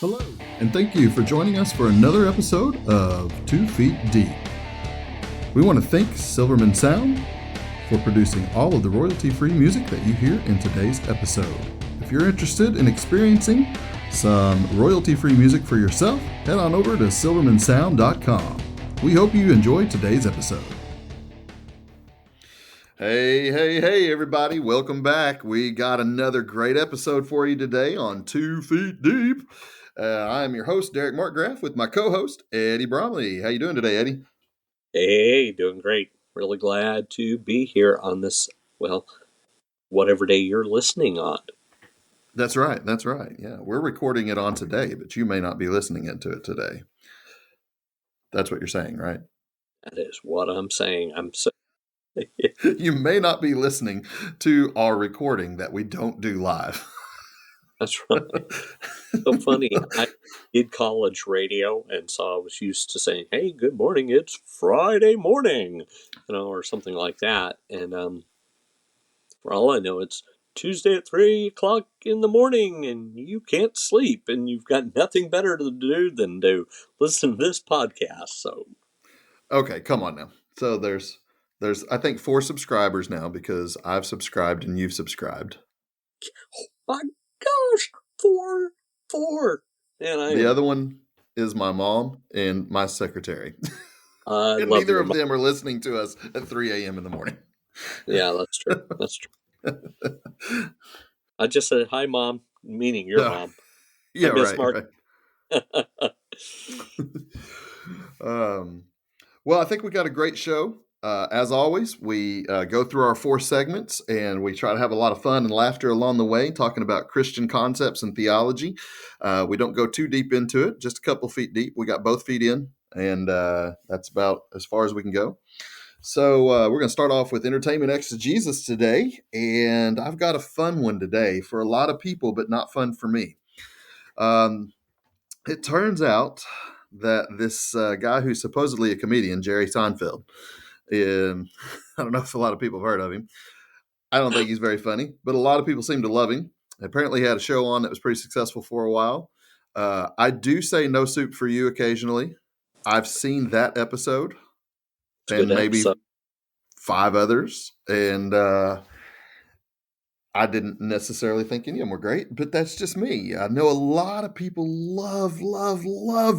Hello, and thank you for joining us for another episode of 2 Feet Deep. We want to thank Silverman Sound for producing all of the royalty-free music that you hear in today's episode. If you're interested in experiencing some royalty-free music for yourself, head on over to silvermansound.com. We hope you enjoyed today's episode. Hey, everybody. Welcome back. We got another great episode for you today on 2 Feet Deep. I am your host, Derek Markgraf, with my co-host, Eddie Bromley. How you doing today, Eddie? Hey, doing great. Really glad to be here on this, whatever day you're listening on. That's right. Yeah, we're recording it on today, but you may not be listening into it today. That's what you're saying, right? That is what I'm saying. You may not be listening to our recording that we don't do live. That's right. So funny. I did college radio, and so I was used to saying, "Hey, good morning. It's Friday morning," or something like that. And for all I know, it's Tuesday at 3 o'clock in the morning, and you can't sleep, and you've got nothing better to do than to listen to this podcast. So, Okay, come on now. So there's I think 4 subscribers now because I've subscribed and you've subscribed. my gosh, four. And The other one is my mom and my secretary. I And love neither your of them are listening to us at 3 a.m. in the morning. Yeah, that's true. That's true. I just said hi, mom, meaning your mom. Yeah, I miss right. Well, I think we got a great show. As always, we go through our 4 segments and we try to have a lot of fun and laughter along the way, talking about Christian concepts and theology. We don't go too deep into it, just a couple feet deep. We got both feet in, and that's about as far as we can go. So we're going to start off with entertainment exegesis today, and I've got a fun one today for a lot of people, but not fun for me. It turns out that this guy who's supposedly a comedian, Jerry Seinfeld, I don't know if a lot of people have heard of him. I don't think he's very funny, but a lot of people seem to love him. Apparently, he had a show on that was pretty successful for a while. I do say No Soup for You occasionally. I've seen that episode and maybe episode. 5 others, and I didn't necessarily think any of them were great, but that's just me. I know a lot of people love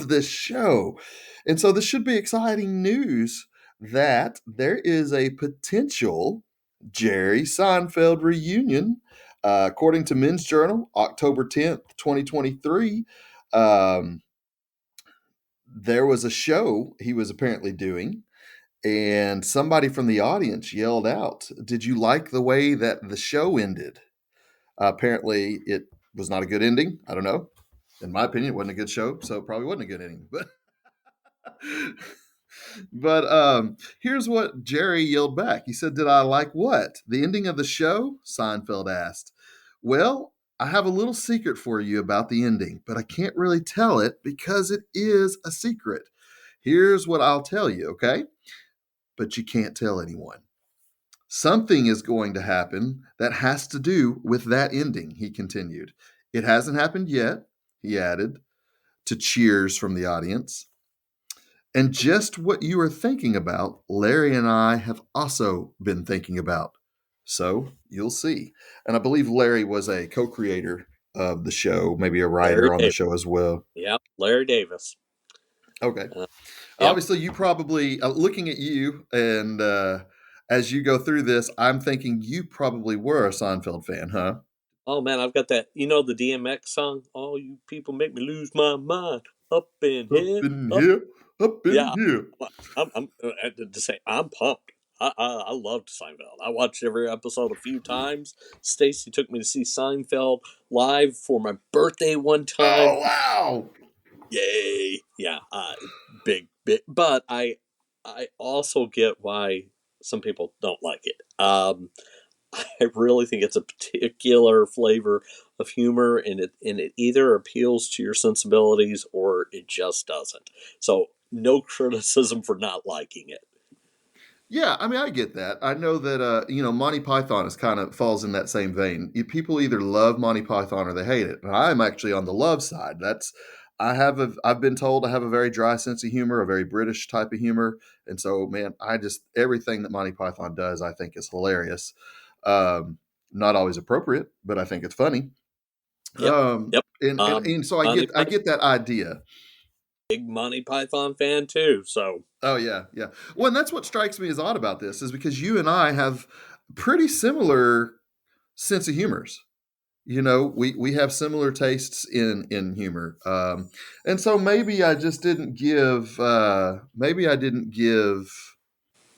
this show. And so this should be exciting news that there is a potential Jerry Seinfeld reunion. According to Men's Journal, October 10th, 2023, there was a show he was apparently doing, and somebody from the audience yelled out, "Did you like the way that the show ended?" Apparently, it was not a good ending. I don't know. In my opinion, it wasn't a good show, so it probably wasn't a good ending. But here's what Jerry yelled back. He said, "Did I like what? The ending of the show?" Seinfeld asked. "Well, I have a little secret for you about the ending, but I can't really tell it because it is a secret. Here's what I'll tell you, okay? But you can't tell anyone. Something is going to happen that has to do with that ending," he continued. "It hasn't happened yet," he added, to cheers from the audience. "And just what you are thinking about, Larry and I have also been thinking about. So you'll see." And I believe Larry was a co-creator of the show, maybe a Larry writer on the Davis. show as well. Yep, Larry Davis. Okay. Yep. Obviously, you probably, looking at you and as you go through this, I'm thinking you probably were a Seinfeld fan, huh? Oh man, I've got that. You know the DMX song? "All you people make me lose my mind. Up in Up here, in up." here, up in Yeah, here. I'm to say I'm pumped. I loved Seinfeld. I watched every episode a few times. Stacy took me to see Seinfeld live for my birthday one time. Oh, wow. Yay! Yeah, big. But I also get why some people don't like it. I really think it's a particular flavor of humor, and it either appeals to your sensibilities or it just doesn't. So no criticism for not liking it. Yeah, I mean, I get that. I know that Monty Python is kind of falls in that same vein. People either love Monty Python or they hate it. And I'm actually on the love side. I've been told I have a very dry sense of humor, a very British type of humor, and so man, I just everything that Monty Python does, I think is hilarious. Um, Not always appropriate, but I think it's funny. Yep, yep. And so Monty I Python, get that idea. big Monty Python fan too. So Oh yeah, yeah. Well, and that's what strikes me as odd about this is because you and I have pretty similar sense of humors. We have similar tastes in humor, and so maybe I didn't give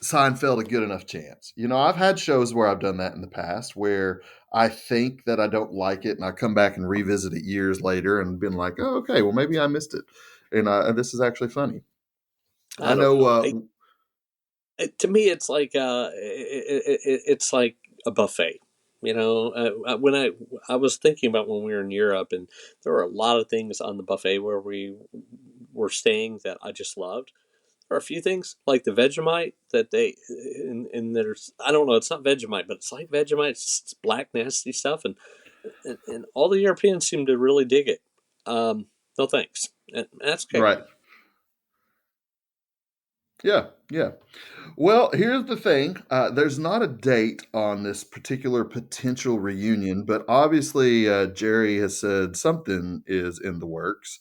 Seinfeld a good enough chance. I've had shows where I've done that in the past where I think that I don't like it, and I come back and revisit it years later and been like, oh, okay, well maybe I missed it, and this is actually funny. I I don't know. know. To me, it's like it's like a buffet. When I was thinking about when we were in Europe, and there were a lot of things on the buffet where we were staying that I just loved. There are a few things like the Vegemite that and there's I don't know, it's not Vegemite, but it's like Vegemite, it's black nasty stuff, and all the Europeans seem to really dig it. No thanks, and that's okay. Right. Yeah. Yeah. Well, here's the thing. There's not a date on this particular potential reunion, but obviously Jerry has said something is in the works.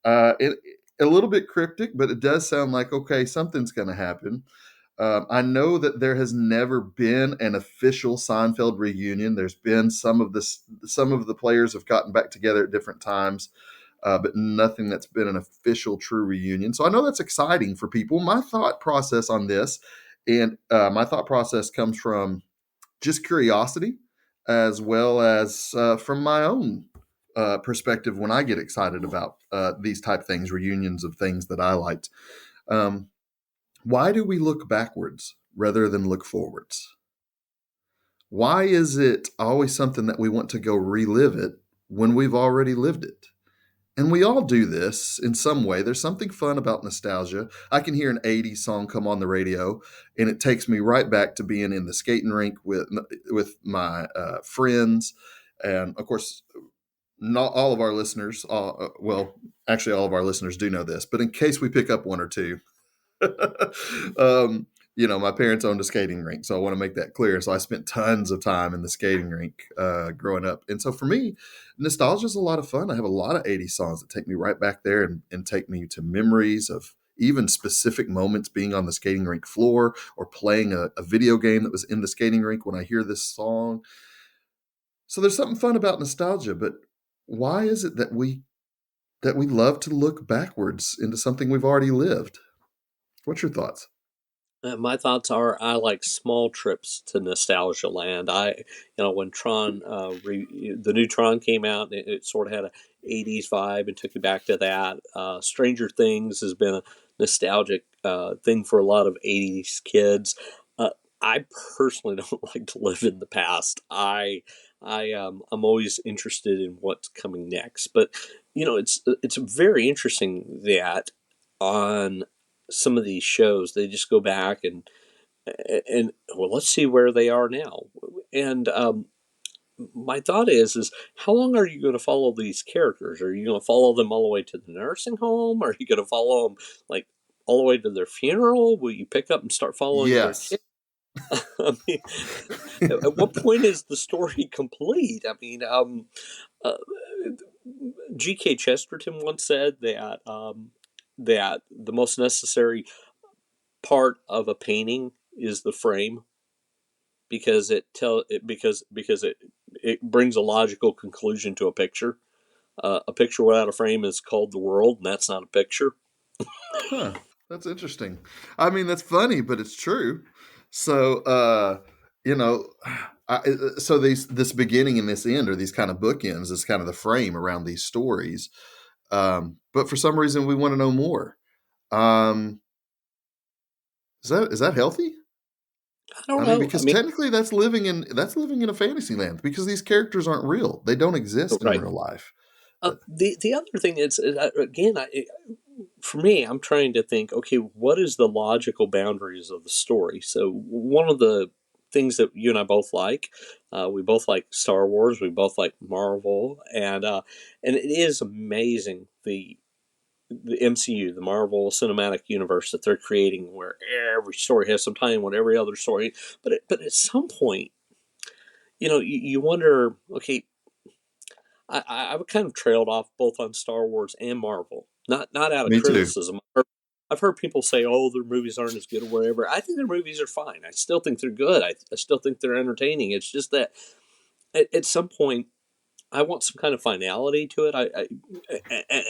It a little bit cryptic, but it does sound like okay, something's going to happen. I know that there has never been an official Seinfeld reunion. There's been some of the players have gotten back together at different times, but nothing that's been an official true reunion. So I know that's exciting for people. My thought process on this, and my thought process comes from just curiosity, as well as from my own perspective when I get excited about these type things, reunions of things that I liked. Um, why do we look backwards rather than look forwards? Why is it always something that we want to go relive it when we've already lived it? And we all do this in some way. There's something fun about nostalgia. I can hear an 80s song come on the radio, and it takes me right back to being in the skating rink with my friends. And of course, not all of our listeners, well, actually, all of our listeners do know this, but in case we pick up one or two, um, my parents owned a skating rink, so I want to make that clear. So I spent tons of time in the skating rink growing up, and so for me, nostalgia is a lot of fun. I have a lot of '80s songs that take me right back there and take me to memories of even specific moments being on the skating rink floor or playing a video game that was in the skating rink when I hear this song. So there's something fun about nostalgia, but why is it that we love to look backwards into something we've already lived? What's your thoughts? My thoughts are I like small trips to nostalgia land. When the new Tron came out, it sort of had a '80s vibe and took you back to that. Stranger Things has been a nostalgic thing for a lot of '80s kids. Uh, I personally don't like to live in the past. I'm always interested in what's coming next. But it's very interesting that on some of these shows they just go back and well, let's see where they are now. And my thought is how long are you going to follow these characters? Are you going to follow them all the way to the nursing home? Are you going to follow them like all the way to their funeral? Will you pick up and start following their Yes. kids? I mean, at what point is the story complete? I mean, uh, G.K. Chesterton once said that the most necessary part of a painting is the frame because it brings a logical conclusion to a picture. A picture without a frame is called the world, and that's not a picture. Huh. That's interesting. I mean, that's funny, but it's true. So, you know, so this beginning and this end are these kind of bookends. Is kind of the frame around these stories. But for some reason, we want to know more. Um, is that healthy? I don't I mean, know. I because mean, technically, that's living in a fantasy land because these characters aren't real. They don't exist in right. real life. The other thing is again, for me, I'm trying to think, okay, what is the logical boundaries of the story? So one of the things that you and I both like, we both like Star Wars, we both like Marvel, and it is amazing the MCU, the Marvel Cinematic Universe that they're creating, where every story has some tie in with every other story. But at some point, you wonder, okay, I've kind of trailed off both on Star Wars and Marvel. Not out of Me too. criticism. I've heard people say, "Oh, their movies aren't as good or whatever." I think their movies are fine. I still think they're good. I still think they're entertaining. It's just that at some point, I want some kind of finality to it.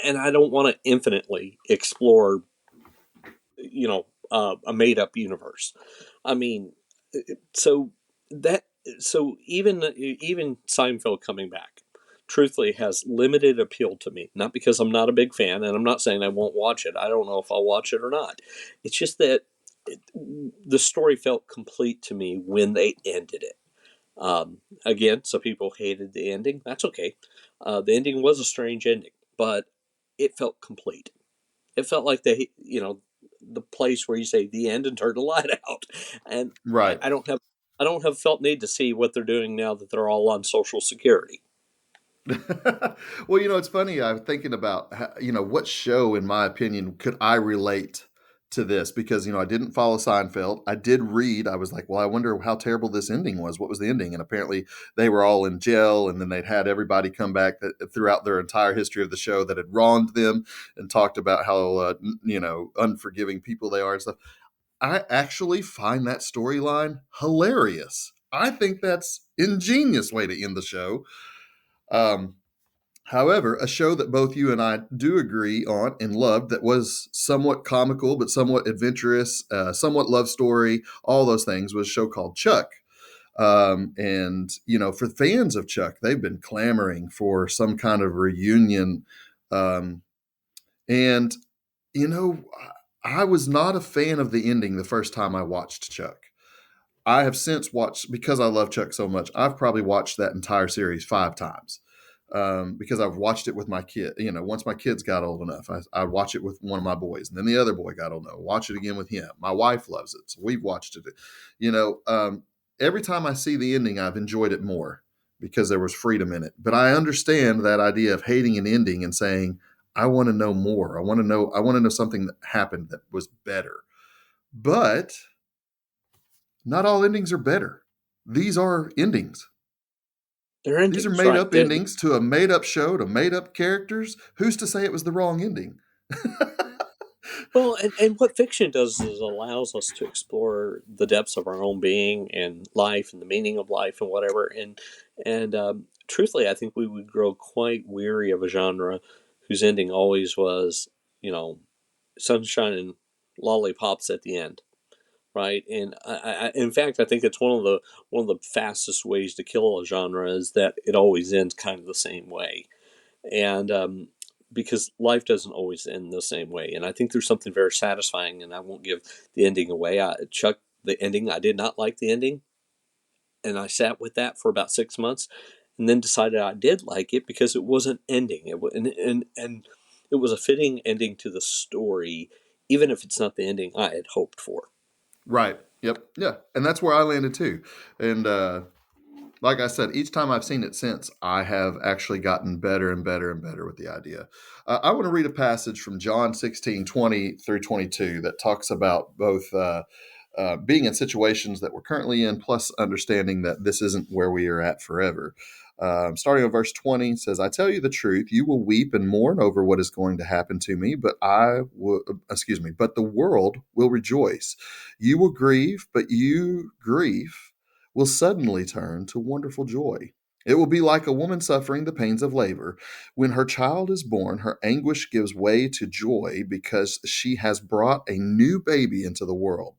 And I don't want to infinitely explore, a made up universe. I mean, so that so even Seinfeld coming back, truthfully, has limited appeal to me. Not because I'm not a big fan, and I'm not saying I won't watch it. I don't know if I'll watch it or not. It's just that the story felt complete to me when they ended it. Again, some people hated the ending. That's okay. The ending was a strange ending, but it felt complete. It felt like the place where you say the end and turn the light out. And I, Right. I don't have I don't have felt need to see what they're doing now that they're all on Social Security. Well, it's funny. I'm thinking about, what show, in my opinion, could I relate to this? Because, I didn't follow Seinfeld. I did read. I was like, well, I wonder how terrible this ending was. What was the ending? And apparently they were all in jail, and then they'd had everybody come back throughout their entire history of the show that had wronged them and talked about how, unforgiving people they are and stuff. I actually find that storyline hilarious. I think that's ingenious way to end the show. Um, However, a show that both you and I do agree on and loved, that was somewhat comical but somewhat adventurous, somewhat love story, all those things, was a show called Chuck. And for fans of Chuck, they've been clamoring for some kind of reunion. Um, and you know, I was not a fan of the ending the first time I watched Chuck. I have since watched, because I love Chuck so much, I've probably watched that entire series 5 times, because I've watched it with my kid. Once my kids got old enough, I'd watch it with one of my boys, and then the other boy got old enough, watch it again with him. My wife loves it, so we've watched it. You know, um, every time I see the ending, I've enjoyed it more because there was freedom in it. But I understand that idea of hating an ending and saying, I want to know more. I want to know. I want to know something that happened that was better. But not all endings are better. These are endings. They're These are endings, made right? up endings to a made up show, to made up characters. Who's to say it was the wrong ending? Well, and what fiction does is allows us to explore the depths of our own being and life and the meaning of life and whatever. And truthfully, I think we would grow quite weary of a genre whose ending always was, you know, sunshine and lollipops at the end, right? And in fact, I think it's one of the fastest ways to kill a genre is that it always ends kind of the same way. And because life doesn't always end the same way, and I think there's something very satisfying. And I won't give the ending away. Chuck, the ending, I did not like the ending, and I sat with that for about 6 months, and then decided I did like it because it wasn't ending. And it was a fitting ending to the story, even if it's not the ending I had hoped for. Right. Yep. Yeah. And that's where I landed too. And like I said, each time I've seen it since, I have actually gotten better and better and better with the idea. I want to read a passage from John 16:20 through 22 that talks about both being in situations that we're currently in, plus understanding that this isn't where we are at forever. Starting on verse 20, says, I tell you the truth, you will weep and mourn over what is going to happen to me, but but the world will rejoice. You will grieve, but you grief will suddenly turn to wonderful joy. It will be like a woman suffering the pains of labor. When her child is born, her anguish gives way to joy because she has brought a new baby into the world.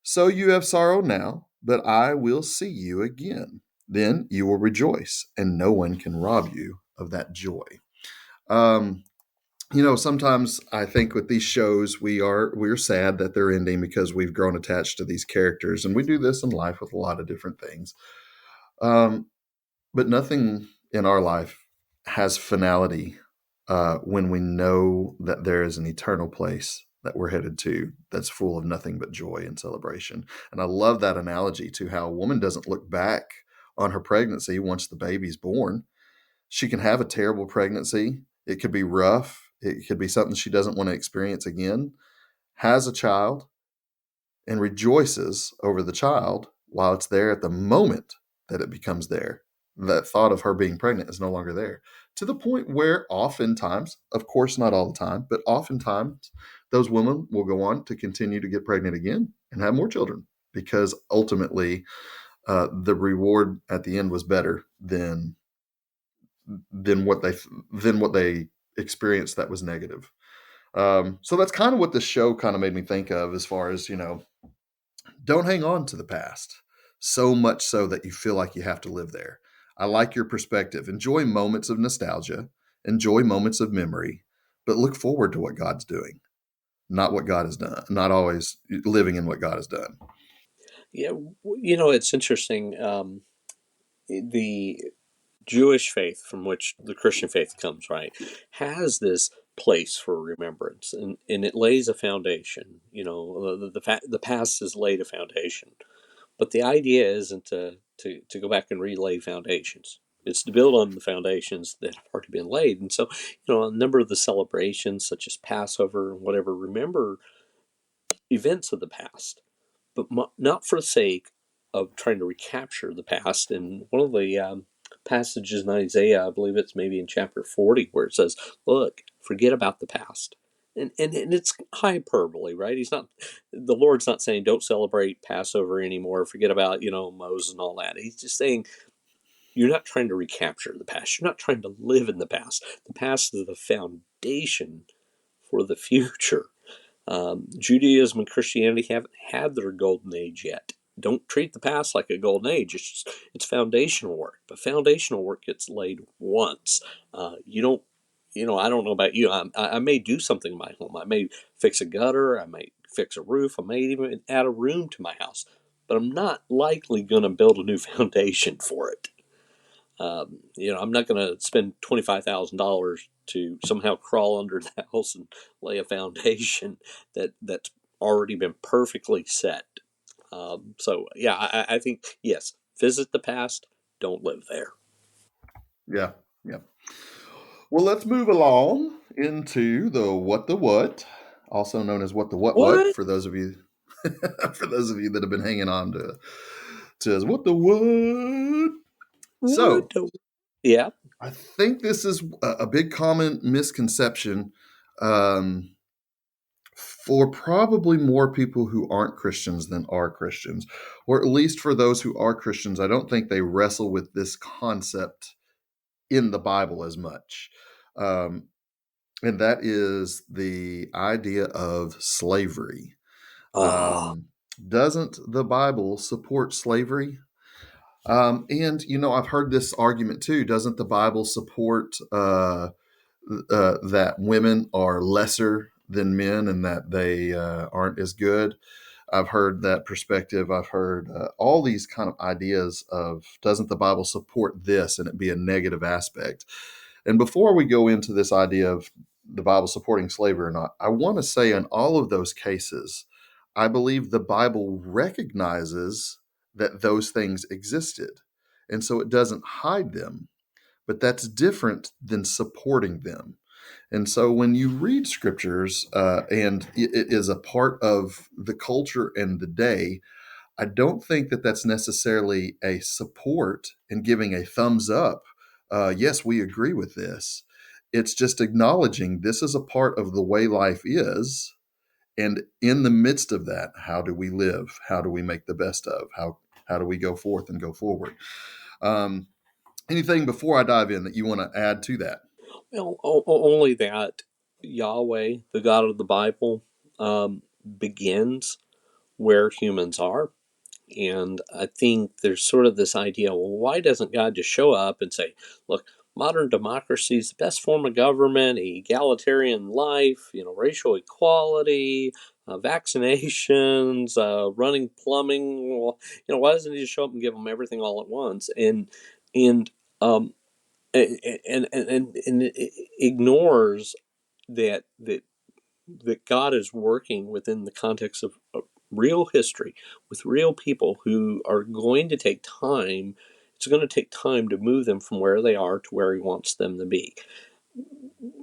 So you have sorrow now, but I will see you again. Then you will rejoice, and no one can rob you of that joy. Um, Sometimes I think with these shows, we're sad that they're ending because we've grown attached to these characters, and we do this in life with a lot of different things. Um, but nothing in our life has finality when we know that there is an eternal place that we're headed to that's full of nothing but joy and celebration. And I love that analogy to how a woman doesn't look back on her pregnancy once the baby's born. She can have a terrible pregnancy. It could be rough. It could be something she doesn't want to experience again. Has a child and rejoices over the child while it's there at the moment that it becomes there. That thought of her being pregnant is no longer there. To the point where oftentimes, of course, not all the time, but oftentimes, those women will go on to continue to get pregnant again and have more children because ultimately the reward at the end was better than what they experienced that was negative. So that's kind of what the show kind of made me think of as far as, don't hang on to the past so much so that you feel like you have to live there. I like your perspective. Enjoy moments of nostalgia, enjoy moments of memory, but look forward to what God's doing, not what God has done, not always living in what God has done. Yeah, it's interesting. The Jewish faith, from which the Christian faith comes, right, has this place for remembrance, and it lays a foundation. The past has laid a foundation, but the idea isn't to go back and relay foundations. It's to build on the foundations that have already been laid. And so, a number of the celebrations, such as Passover and whatever, remember events of the past, but not for the sake of trying to recapture the past. And one of the passages in Isaiah, I believe it's maybe in chapter 40, where it says, "Look, forget about the past." And it's hyperbole, right? The Lord's not saying don't celebrate Passover anymore, forget about Moses and all that. He's just saying you're not trying to recapture the past. You're not trying to live in the past. The past is the foundation for the future. Judaism and Christianity haven't had their golden age yet. Don't treat the past like a golden age. It's foundational work, but foundational work gets laid once. You don't. I don't know about you. I may do something in my home. I may fix a gutter. I may fix a roof. I may even add a room to my house. But I'm not likely going to build a new foundation for it. I'm not going to spend $25,000 to somehow crawl under the house and lay a foundation that's already been perfectly set. So yeah, I think yes, visit the past, don't live there. Yeah, yeah. Well, let's move along into the what, also known as what What? for those of you for those of you that have been hanging on to us, what the what. What? So Yeah. I think this is a big common misconception um, for probably more people who aren't Christians than are Christians, or at least for those who are Christians. I don't think they wrestle with this concept in the Bible as much. Um, and that is the idea of slavery. Ah. Um, doesn't the Bible support slavery? And I've heard this argument too. Doesn't the Bible support that women are lesser than men and that they aren't as good? I've heard that perspective. I've heard all these kind of ideas of doesn't the Bible support this and it be a negative aspect? And before we go into this idea of the Bible supporting slavery or not, I want to say in all of those cases, I believe the Bible recognizes that those things existed. And so it doesn't hide them, but that's different than supporting them. And so when you read scriptures and it is a part of the culture and the day, I don't think that that's necessarily a support and giving a thumbs up. Yes, we agree with this. It's just acknowledging this is a part of the way life is. And in the midst of that, how do we live? How do we make the best of? How do we go forth and go forward? Um, Anything before I dive in that you want to add to that? Well, only that Yahweh, the God of the Bible, begins where humans are. And I think there's sort of this idea, well, why doesn't God just show up and say, look, modern democracy is the best form of government, egalitarian life, racial equality, vaccinations, running plumbing. Well, why doesn't he just show up and give them everything all at once? And um, and it ignores that God is working within the context of real history with real people who are going to take time. It's going to take time to move them from where they are to where He wants them to be.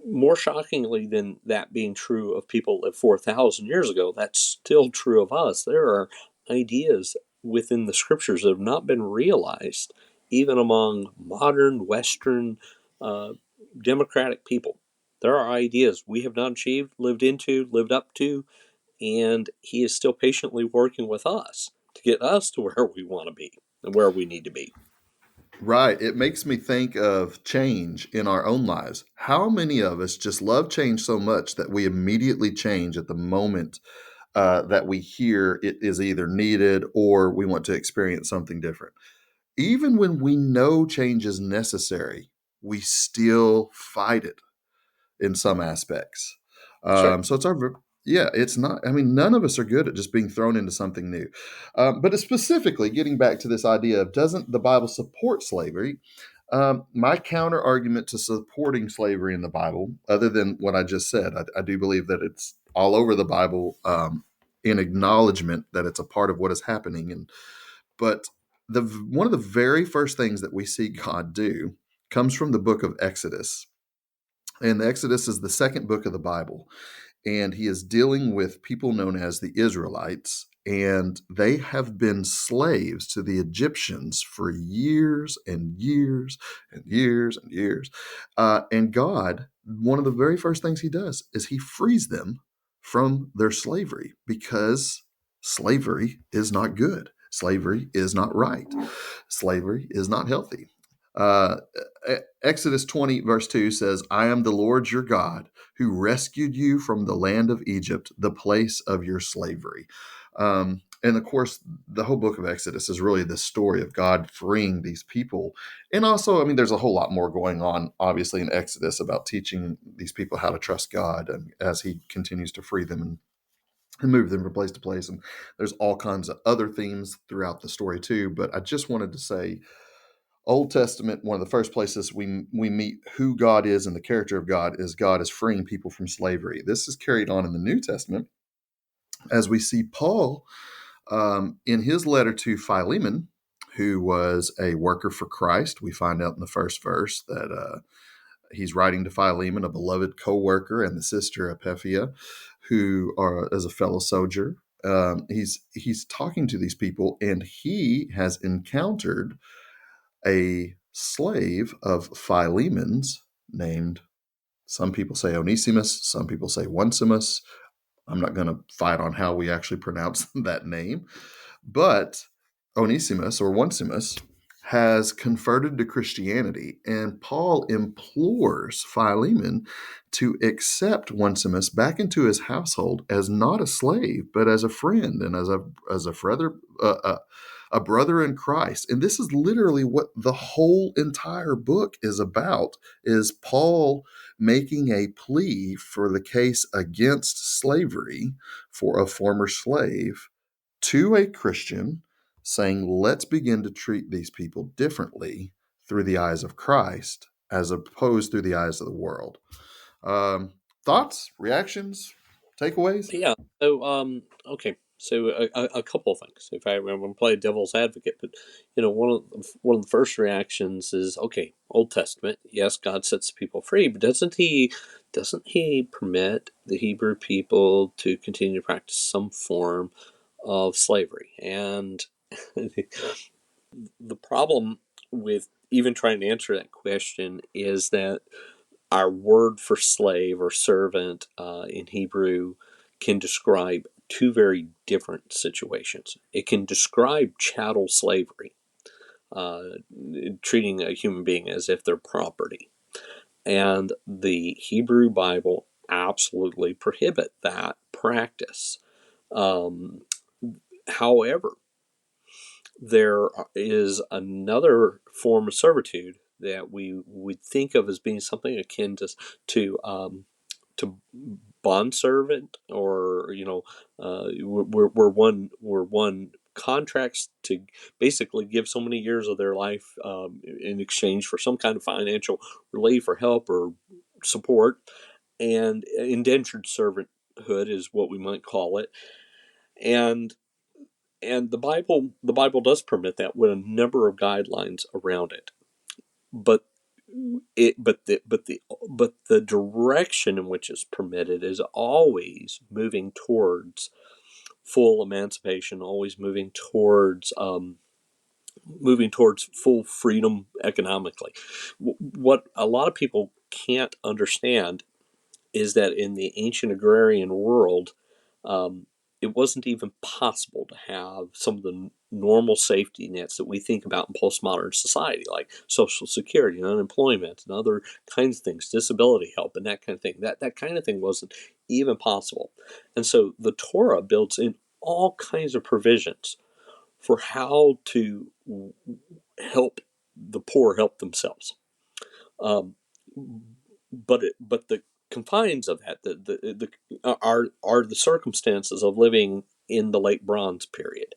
More shockingly than that being true of people that 4,000 years ago, that's still true of us. There are ideas within the scriptures that have not been realized, even among modern Western uh, democratic people. There are ideas we have not achieved, lived into, lived up to, and He is still patiently working with us to get us to where we want to be and where we need to be. Right. It makes me think of change in our own lives. How many of us just love change so much that we immediately change at the moment that we hear it is either needed or we want to experience something different? Even when we know change is necessary, we still fight it in some aspects. That's right. So it's our, yeah, it's not, I mean, none of us are good at just being thrown into something new. But it's specifically getting back to this idea of doesn't the Bible support slavery? My counter argument to supporting slavery in the Bible, other than what I just said, I do believe that it's all over the Bible in acknowledgement that it's a part of what is happening. And but one of the very first things that we see God do comes from the book of Exodus. And the Exodus is the second book of the Bible. And he is dealing with people known as the Israelites. And they have been slaves to the Egyptians for years and years and years and years. And God, one of the very first things he does is he frees them from their slavery because slavery is not good. Slavery is not right. Slavery is not healthy. Uh, Exodus 20, verse 2 says, I am the Lord your God who rescued you from the land of Egypt, the place of your slavery. And of course, the whole book of Exodus is really the story of God freeing these people. And also, I mean, there's a whole lot more going on, obviously, in Exodus about teaching these people how to trust God and as he continues to free them and move them from place to place. And there's all kinds of other themes throughout the story, too. But I just wanted to say, Old Testament, one of the first places we meet who God is and the character of God is freeing people from slavery. This is carried on in the New Testament as we see Paul in his letter to Philemon, who was a worker for Christ. We find out in the first verse that he's writing to Philemon, a beloved co-worker, and the sister Epaphia, who are as a fellow soldier. He's talking to these people, and he has encountered a slave of Philemon's named, some people say Onesimus, some people say Onesimus. I'm not going to fight on how we actually pronounce that name, but Onesimus or Onesimus has converted to Christianity, and Paul implores Philemon to accept Onesimus back into his household as not a slave, but as a friend and a brother in Christ. And this is literally what the whole entire book is about: is Paul making a plea for the case against slavery for a former slave to a Christian, saying, let's begin to treat these people differently through the eyes of Christ as opposed through the eyes of the world. Um, Thoughts, reactions, takeaways? Yeah. So, okay. So a couple of things. If I'm going to play devil's advocate, but one of the first reactions is okay. Old Testament, yes, God sets people free, but doesn't He permit the Hebrew people to continue to practice some form of slavery? And the problem with even trying to answer that question is that our word for slave or servant in Hebrew can describe two very different situations. It can describe chattel slavery, uh, treating a human being as if they're property. And the Hebrew Bible absolutely prohibit that practice. Um, However, there is another form of servitude that we would think of as being something akin to bond servant, or we're one contracts to basically give so many years of their life in exchange for some kind of financial relief or help or support. And indentured servanthood is what we might call it. And the Bible does permit that with a number of guidelines around it. But the direction in which it's permitted is always moving towards full emancipation, always moving towards full freedom economically. What a lot of people can't understand is that in the ancient agrarian world, um, it wasn't even possible to have some of the normal safety nets that we think about in postmodern society, like Social Security and unemployment and other kinds of things, disability help and that kind of thing. That kind of thing wasn't even possible. And so the Torah builds in all kinds of provisions for how to help the poor help themselves. Um, but the confines of that are the circumstances of living in the late bronze period.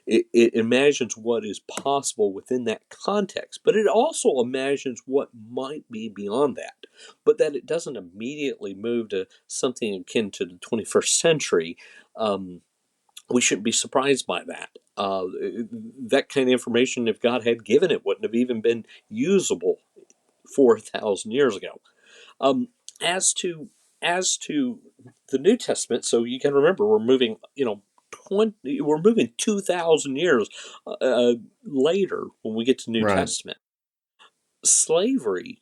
It imagines what is possible within that context, but it also imagines what might be beyond that, but that it doesn't immediately move to something akin to the 21st century. We shouldn't be surprised by that. That kind of information, if God had given it, wouldn't have even been usable 4,000 years ago. Um, as to as to the New Testament, so you can remember we're moving, 2,000 years later when we get to New Right. Testament. Slavery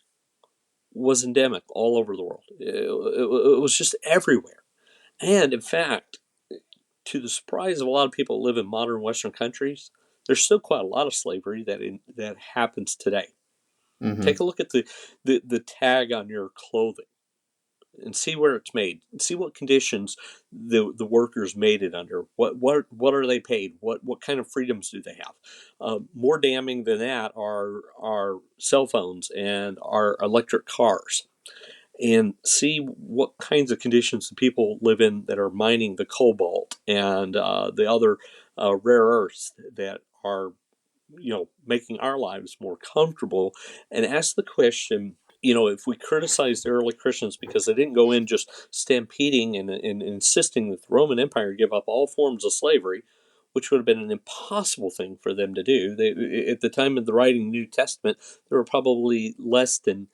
was endemic all over the world. It was just everywhere, and in fact, to the surprise of a lot of people who live in modern Western countries, there's still quite a lot of slavery that happens today. Take Hmm. a look at the tag on your clothing and see where it's made. See what conditions the workers made it under. What are they paid? What kind of freedoms do they have? More damning than that are our cell phones and our electric cars. And see what kinds of conditions the people live in that are mining the cobalt and the other rare earths that are making our lives more comfortable. And ask the question, if we criticize the early Christians because they didn't go in just stampeding and insisting that the Roman Empire give up all forms of slavery, which would have been an impossible thing for them to do. At the time of the writing of the New Testament, there were probably less than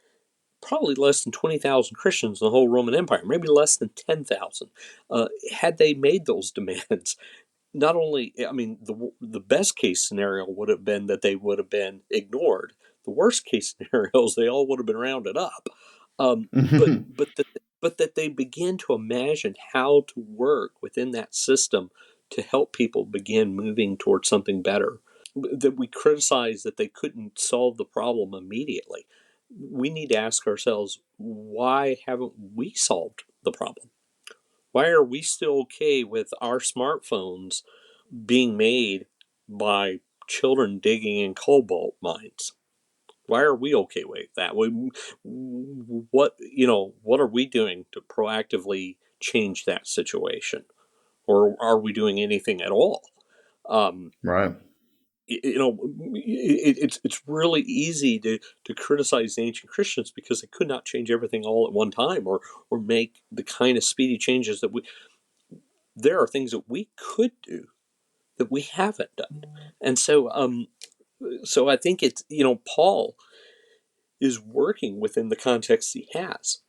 20,000 Christians in the whole Roman Empire, maybe less than 10,000. Had they made those demands, not only, I mean, the best case scenario would have been that they would have been ignored. The worst case scenarios, they all would have been rounded up. But Hmm. that they begin to imagine how to work within that system to help people begin moving towards something better. That we criticize that they couldn't solve the problem immediately. We need to ask ourselves, why haven't we solved the problem? Why are we still okay with our smartphones being made by children digging in cobalt mines? Why are we okay with that? What are we doing to proactively change that situation, or are we doing anything at all? Um, Right. it's really easy to criticize the ancient Christians because they could not change everything all at one time, or make the kind of speedy changes that we. There are things that we could do that we haven't done, and so I think it's Paul is working within the context he has,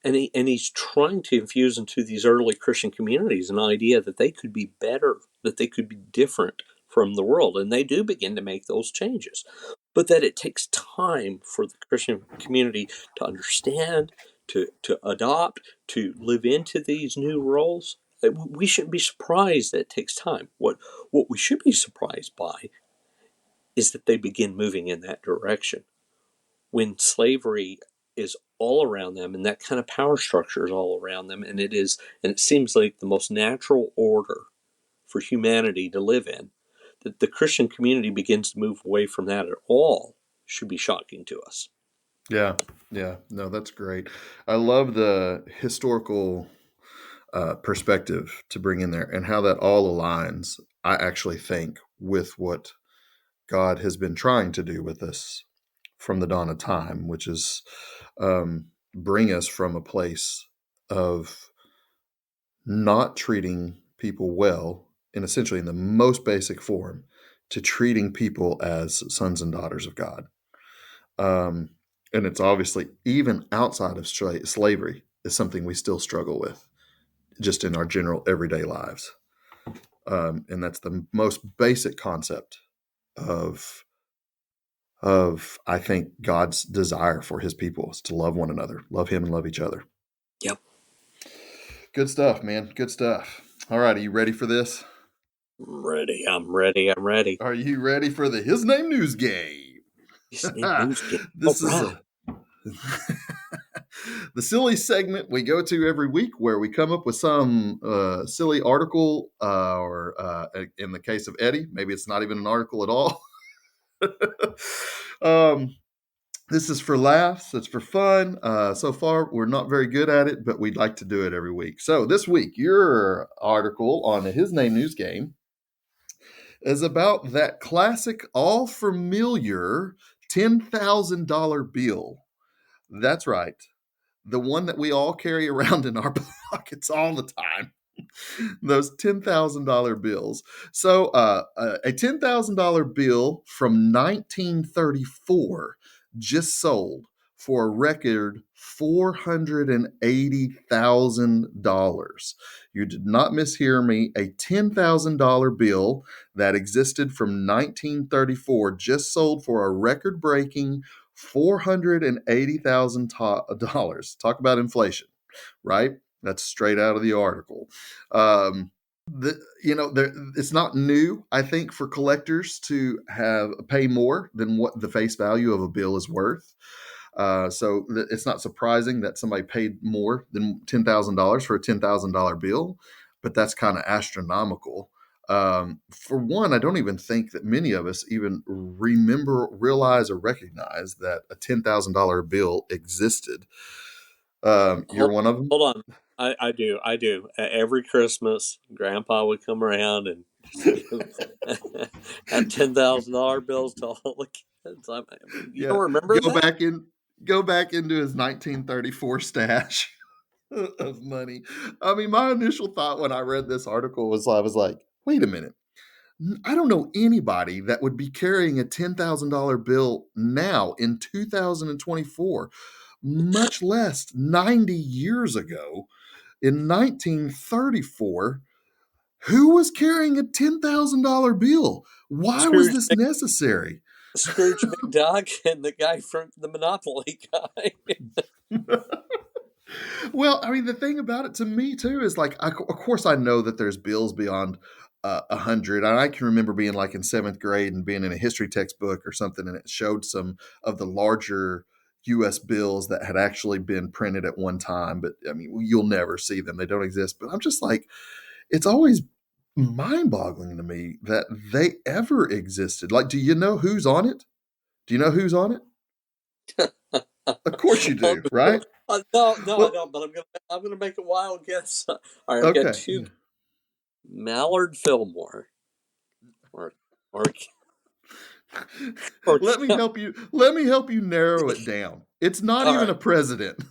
and he's trying to infuse into these early Christian communities an idea that they could be better, that they could be different from the world, and they do begin to make those changes, but that it takes time for the Christian community to understand, to adopt, to live into these new roles. We shouldn't be surprised that it takes time. What we should be surprised by is that they begin moving in that direction when slavery is all around them and that kind of power structure is all around them, and it seems like the most natural order for humanity to live in. That the Christian community begins to move away from that at all should be shocking to us. Yeah. Yeah. No, that's great. I love the historical perspective to bring in there and how that all aligns. I actually think, with what God has been trying to do with us from the dawn of time, which is bring us from a place of not treating people well, and essentially in the most basic form, to treating people as sons and daughters of God. Um, and it's obviously even outside of slavery is something we still struggle with, just in our general everyday lives. And that's the most basic concept of I think God's desire for His people is to love one another, love Him, and love each other. Yep. Good stuff, man. Good stuff. All right, are you ready for this? I'm ready. I'm ready. I'm ready. Are you ready for the His Name News Game? His name news game. All This is right. a the silly segment we go to every week where we come up with some silly article, or in the case of Eddie, maybe it's not even an article at all. um, this is for laughs. It's for fun. So far, we're not very good at it, but we'd like to do it every week. So this week, your article on the His Name News Game is about that classic, all familiar $10,000 bill. That's right. The one that we all carry around in our pockets all the time. Those $10,000 bills. So, a $10,000 bill from 1934 just sold for a record $480,000. You did not mishear me. A $10,000 bill that existed from 1934 just sold for a record breaking $480,000. Talk about inflation, right? That's straight out of the article. Um, it's not new, I think, for collectors to have pay more than what the face value of a bill is worth. It's not surprising that somebody paid more than $10,000 for a $10,000 bill, but that's kind of astronomical. For one, I don't even think that many of us even remember, realize, or recognize that a $10,000 bill existed. You're Hold, one of them. hold on. I do. I do. Every Christmas, Grandpa would come around and just give that $10,000 bills to all the kids. I mean, you Yeah, don't remember go that? back in, go back into his 1934 stash of money. I mean, my initial thought when I read this article was, I was like, wait a minute. I don't know anybody that would be carrying a $10,000 bill now in 2024, much less 90 years ago. In 1934, who was carrying a $10,000 bill? Why was Scrooge, this necessary? Scrooge McDuck and the guy from the Monopoly guy. Well, I mean, the thing about it to me too is like, of course, I know that there's bills beyond 100, and I can remember being like in seventh grade and being in a history textbook or something, and it showed some of the larger U.S. bills that had actually been printed at one time. But I mean, you'll never see them; they don't exist. But I'm just like, it's always mind-boggling to me that they ever existed. Like, do you know who's on it? Do you know who's on it? Of course you Oh, do, right? no, no, I Well, don't. But I'm gonna make a wild guess. All right, I've got okay. two: Mallard Fillmore, or or or Let me help you. Let me help you narrow it down. It's not all even a right. president.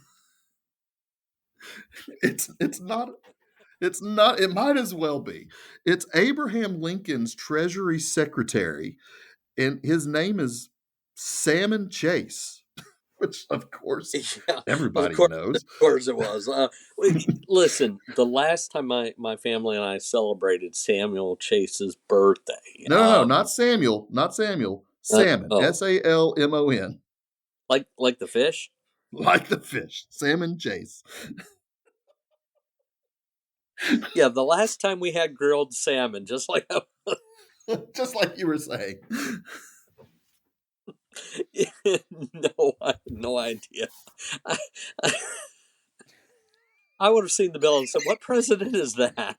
It's not. It's not. It might as well be. It's Abraham Lincoln's Treasury Secretary, and his name is Salmon Chase, which of course Yeah, everybody of knows. course it was. Listen, the last time my family and I celebrated Samuel Chase's birthday, No, no, no, not Samuel, not Samuel. Salmon, oh, Salmon, like the fish. like the fish, Salmon Chase. Yeah, the last time we had grilled salmon, just like Just like you were saying. no, I have no idea. I, I, I would have seen the bill and said, "What president is that?"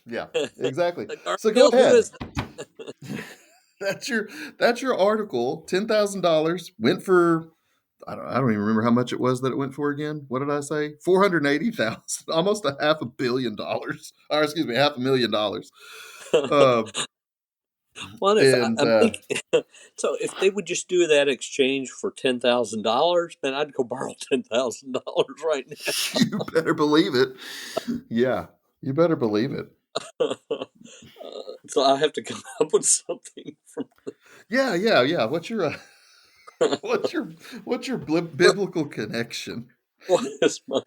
Yeah, exactly. So go Garfield, who ahead. is that? That's your that's your article. $10,000 went for I don't even remember how much it was that it went for again. What did I say? 480,000, almost a $500 million. Or excuse me, $500,000. Uh, Well, if and I'm thinking, so if they would just do that exchange for $10,000, man, I'd go borrow $10,000 right You better believe it. Yeah, you better believe it. now. So I have to come up with something from. Yeah, yeah, yeah. What's your what's your biblical connection What is my?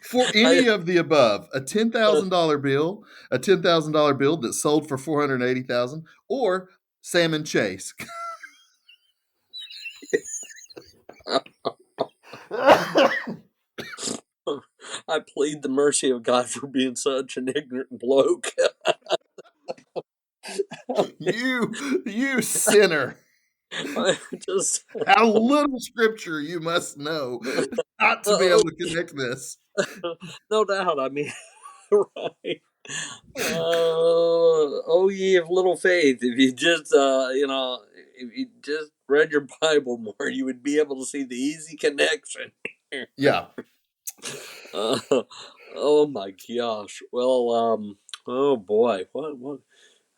for I any of the above? A $10,000 bill that sold for 480,000, or Salmon Chase. I plead the mercy of God for being such an ignorant bloke. You sinner. I just How little scripture you must know not to be able oh, to connect this. no doubt. I mean, right. Oh, ye of little faith! If you just, if you just read your Bible more, you would be able to see the easy connection. Yeah. uh, oh my gosh! Well, oh boy, what?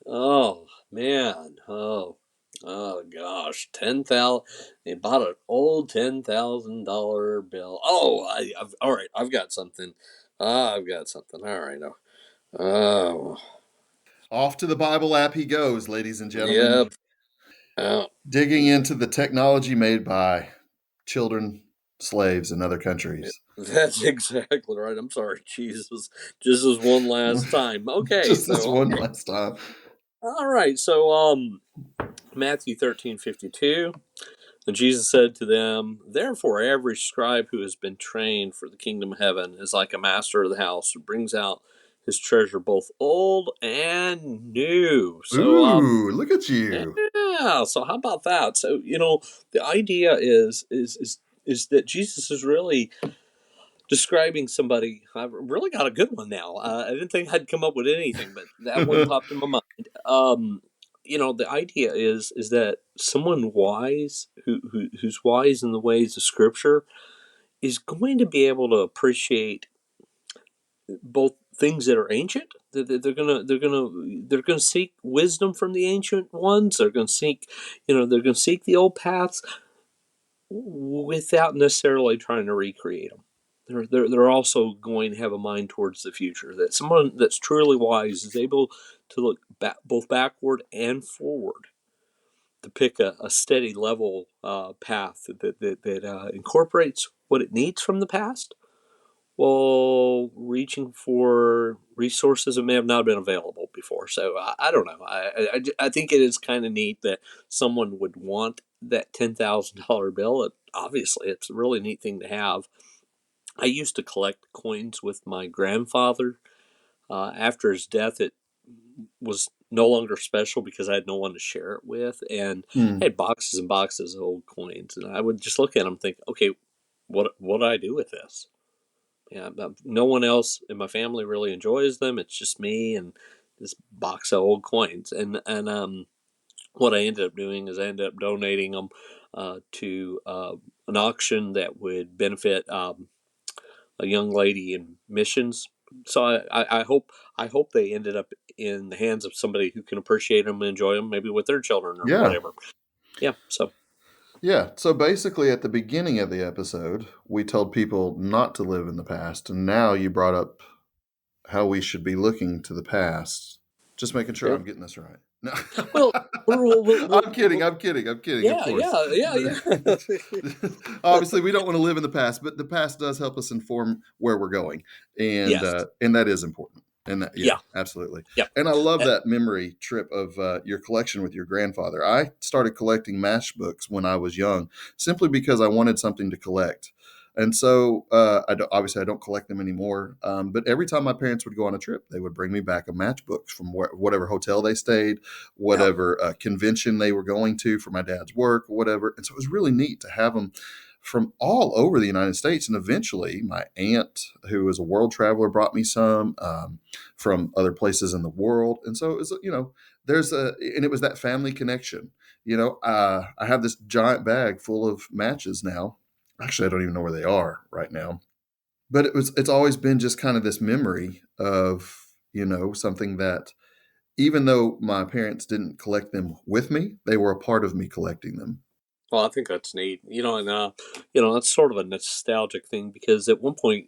Oh man, oh gosh, 10,000. They bought an old $10,000 bill. Oh, all right. I've got something. I've got something. All right. Oh, Off to the Bible app he goes, ladies and gentlemen, yep. Uh, digging into the technology made by children, slaves in other yeah, countries. that's exactly right. I'm sorry, Jesus. Just as one last time. Okay, Just this so one last time. all right. So Matthew 13:52. And Jesus said to them, therefore, every scribe who has been trained for the kingdom of heaven is like a master of the house who brings out his treasure both old and new. So, Ooh, look at you. yeah. So, how about that? So, the idea is that Jesus is really describing somebody. I've really got a good one now. I didn't think I'd come up with anything, but that one popped in my mind. The idea is that someone wise who's wise in the ways of Scripture is going to be able to appreciate both things that are ancient. They're gonna seek wisdom from the ancient ones. They're gonna seek the old paths without necessarily trying to recreate them. They're also going to have a mind towards the future. That someone that's truly wise is able to look back, both backward and forward, to pick a steady level path that incorporates what it needs from the past, while reaching for resources that may have not been available before. So I don't know. I think it is kind of neat that someone would want that $10,000 bill. Obviously, it's a really neat thing to have. I used to collect coins with my grandfather. After his death, it was no longer special because I had no one to share it with, and I Hmm. had boxes and boxes of old coins, and I would just look at them and think, okay, what do I do with this? Yeah, no one else in my family really enjoys them. It's just me and this box of old coins, and what I ended up doing is I ended up donating them to an auction that would benefit a young lady in missions. So I hope they ended up in the hands of somebody who can appreciate them and enjoy them, maybe with their children or Yeah. whatever. Yeah. So Yeah. So basically, at the beginning of the episode, we told people not to live in the past. And now you brought up how we should be looking to the past. Just making sure yeah. I'm getting this right. No. Well, I'm kidding. well, I'm kidding. I'm kidding. Of yeah, course. yeah, yeah, yeah. Obviously, we don't want to live in the past, but the past does help us inform where we're going, Yes. and that is important. And that, yeah, Yeah. absolutely. Yeah. And I love Uh, that memory trip of your collection with your grandfather. I started collecting matchbooks when I was young, simply because I wanted something to collect. And so, obviously, I don't collect them anymore. But every time my parents would go on a trip, they would bring me back a matchbook from whatever hotel they stayed, yeah. whatever convention they were going to for my dad's work, or whatever. And so it was really neat to have them from all over the United States. And eventually, my aunt, who is a world traveler, brought me some from other places in the world. And so it was, and it was that family connection. I have this giant bag full of matches now, Actually, I don't even know where they are right now. But it's always been just kind of this memory of, something that even though my parents didn't collect them with me, they were a part of me collecting them. Well, I think that's neat. That's sort of a nostalgic thing because at one point,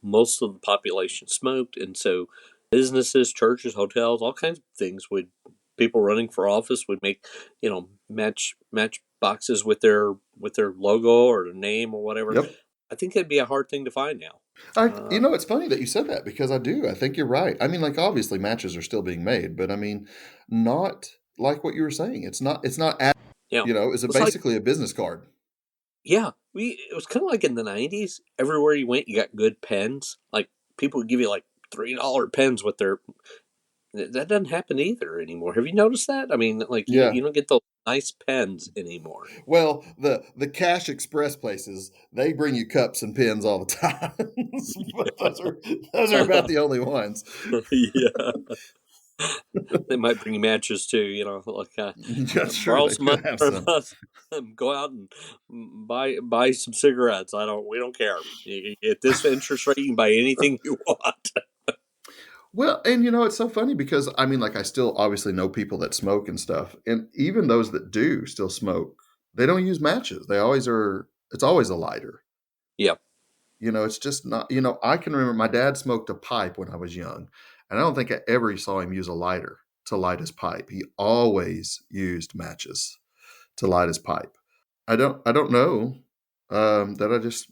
most of the population smoked, and so businesses, churches, hotels, all kinds of things would people running for office would make, match boxes with their logo or their name or whatever. Yep. I think that'd be a hard thing to find now. It's funny that you said that because I do. I think you're right. I mean, like obviously matches are still being made, but I mean, not like what you were saying. It's not Yeah, it's it's like basically a business card. yeah, we it was kind of like in the '90s. Everywhere you went, you got good pens. Like people would give you like $3 pens with their that doesn't happen either anymore. Have you noticed that? I mean, like Yeah. you don't get those nice pens anymore. Well, the cash express places, they bring you cups and pins all the time. But those are about the only ones. Yeah, they might bring you matches too. Like That's true. borrow They some money could have from some. us, and go out and buy some cigarettes. We don't care. At this interest rate, you can buy anything you want. Well, and it's so funny because I mean, like, I still obviously know people that smoke and stuff, and even those that do still smoke, they don't use matches. It's always a lighter. Yeah, It's just not, I can remember my dad smoked a pipe when I was young, and I don't think I ever saw him use a lighter to light his pipe. He always used matches to light his pipe. I don't know that I just,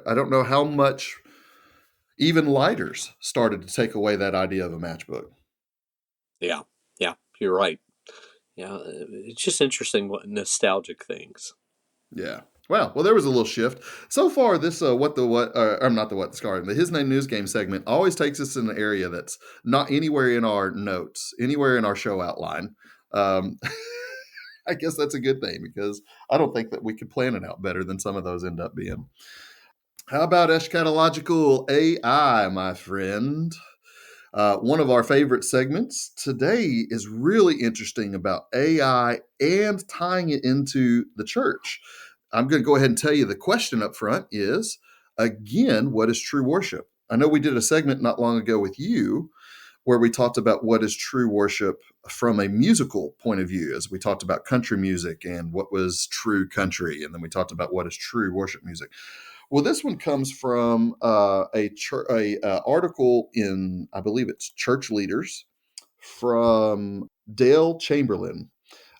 I don't know how much even lighters started to take away that idea of a matchbook. yeah, yeah. You're right. Yeah, it's just interesting what nostalgic things. Yeah. Well, there was a little shift. So far, this I'm not the what the scar, the His Name News Game segment always takes us in an area that's not anywhere in our notes, anywhere in our show outline. Um, I guess that's a good thing because I don't think that we could plan it out better than some of those end up being. How about eschatological AI, my friend? One of our favorite segments today is really interesting about AI and tying it into the church. I'm going to go ahead and tell you the question up front is again, what is true worship? I know we did a segment not long ago with you where we talked about what is true worship from a musical point of view, as we talked about country music and what was true country. And then we talked about what is true worship music. Well, this one comes from a article in, I believe it's Church Leaders from Dale Chamberlain.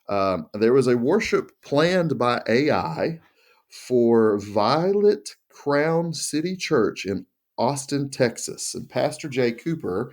There was a worship planned by AI for Violet Crown City Church in Austin, Texas. And Pastor Jay Cooper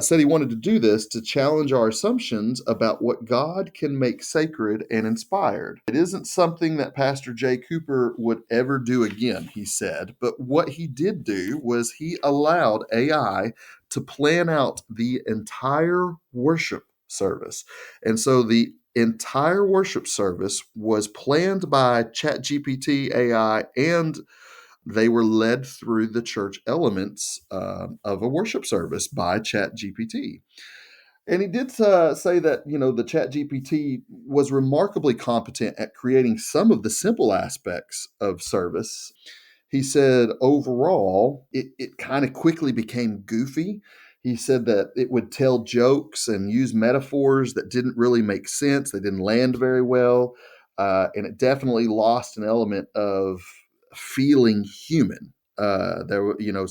said he wanted to do this to challenge our assumptions about what God can make sacred and inspired. It isn't something that Pastor Jay Cooper would ever do again, he said. But what he did do was he allowed AI to plan out the entire worship service. And so the entire worship service was planned by ChatGPT AI, and they were led through the church elements of a worship service by ChatGPT. And he did say that the ChatGPT was remarkably competent at creating some of the simple aspects of service. He said overall, it kind of quickly became goofy. He said that it would tell jokes and use metaphors that didn't really make sense. They didn't land very well. And it definitely lost an element of feeling human. So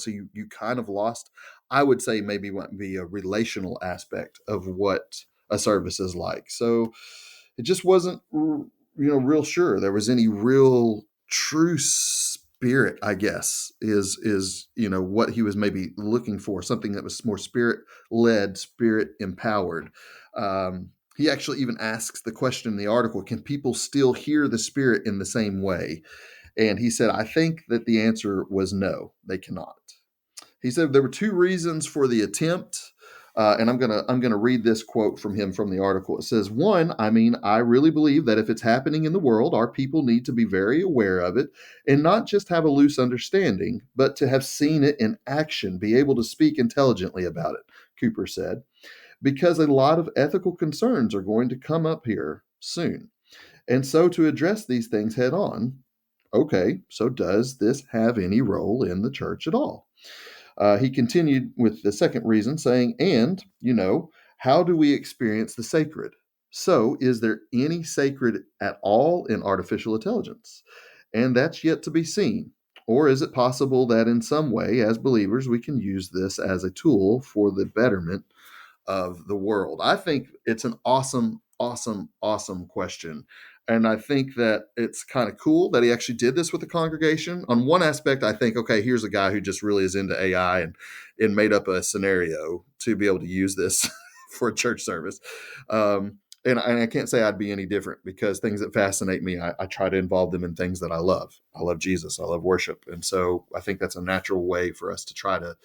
you kind of lost, I would say maybe might be a relational aspect of what a service is like. So it just wasn't, real sure there was any real true spirit, I guess, is what he was maybe looking for, something that was more spirit led, spirit empowered. He actually even asks the question in the article, can people still hear the spirit in the same way? And he said, I think that the answer was no, they cannot. He said there were two reasons for the attempt. And I'm gonna read this quote from him from the article. It says, one, I mean, I really believe that if it's happening in the world, our people need to be very aware of it and not just have a loose understanding, but to have seen it in action, be able to speak intelligently about it, Cooper said, because a lot of ethical concerns are going to come up here soon. And so to address these things head on, Okay, so does this have any role in the church at all? He continued with the second reason, saying, and, how do we experience the sacred? So, is there any sacred at all in artificial intelligence? And that's yet to be seen. Or is it possible that in some way, as believers, we can use this as a tool for the betterment of the world? I think it's an awesome, awesome, awesome question. And I think that it's kind of cool that he actually did this with the congregation. On one aspect, I think, okay, here's a guy who just really is into AI and made up a scenario to be able to use this for a church service. And I can't say I'd be any different because things that fascinate me, I try to involve them in things that I love. I love Jesus. I love worship. And so I think that's a natural way for us to try to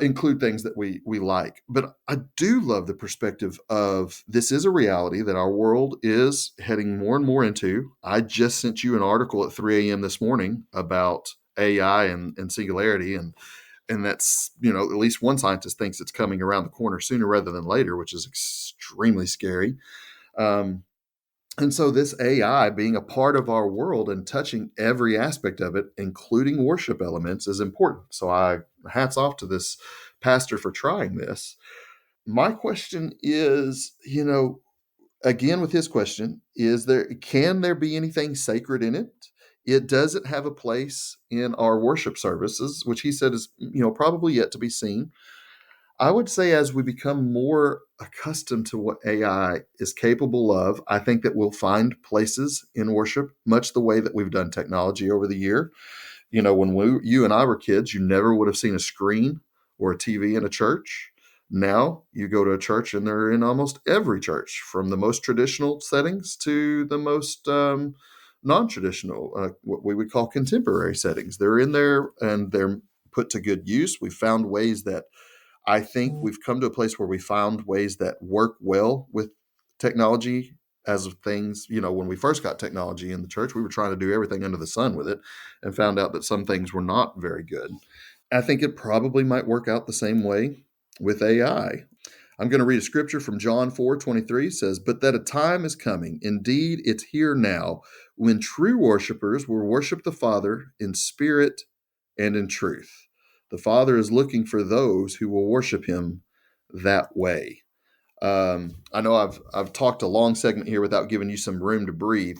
include things that we like. But I do love the perspective of this is a reality that our world is heading more and more into. I just sent you an article at 3 a.m. this morning about AI and singularity, and that's at least one scientist thinks it's coming around the corner sooner rather than later, which is extremely scary. Um, and so, this AI being a part of our world and touching every aspect of it, including worship elements, is important. So, I hats off to this pastor for trying this. My question is, again with his question, can there be anything sacred in it? It doesn't have a place in our worship services, which he said is probably yet to be seen. I would say as we become more accustomed to what AI is capable of, I think that we'll find places in worship, much the way that we've done technology over the year. When you and I were kids, you never would have seen a screen or a TV in a church. Now you go to a church and they're in almost every church, from the most traditional settings to the most non-traditional, what we would call contemporary settings. They're in there and they're put to good use. We've found ways that I think we've come to a place where we found ways that work well with technology as of things, when we first got technology in the church, we were trying to do everything under the sun with it and found out that some things were not very good. I think it probably might work out the same way with AI. I'm going to read a scripture from John 4:23. Says, but that a time is coming, indeed it's here now, when true worshipers will worship the Father in spirit and in truth. The Father is looking for those who will worship him that way. I know I've talked a long segment here without giving you some room to breathe.